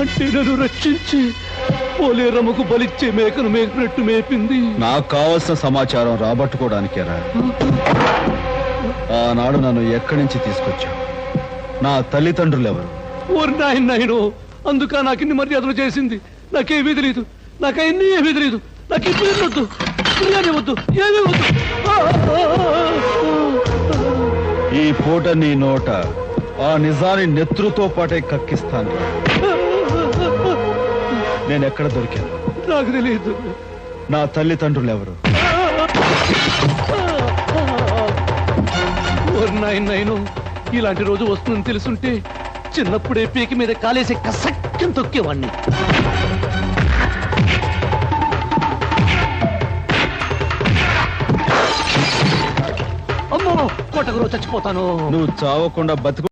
అంటే నన్ను రక్షించి పోలేరమ్మకు బలిచ్చే మేకను మేపినట్టు మేపింది. నాకు కావలసిన సమాచారం రాబట్టుకోవడానికేరా ఆనాడు నన్ను ఎక్కడి నుంచి తీసుకొచ్చావు? నా తల్లిదండ్రులు ఎవరు? ఓరి నాయనో, అందుక నాకిన్ని మర్యాదలు చేసింది. నాకేమీ తెలియదు, నాకన్నీ ఏమీ తెలియదు. నాకు ఇప్పుడు వద్దు, బిర్యానీ వద్దు, ఏమీ వద్దు. ఈ పూట నీ నోట ఆ నిజాన్ని నెత్రుతో పాటే కక్కిస్తాను. నేను ఎక్కడ దొరికాను? నాకు తెలియదు. నా తల్లిదండ్రులు ఎవరు? ఓరి నాయనో, ఇలాంటి రోజు వస్తుందని తెలుసుంటే చిన్నప్పుడే పీకి మీద కాలేసి కసక్కం తొక్కేవాణ్ణి. అమ్మో, కొట్టకు చచ్చిపోతాను. నువ్వు చావకుండా బతుకు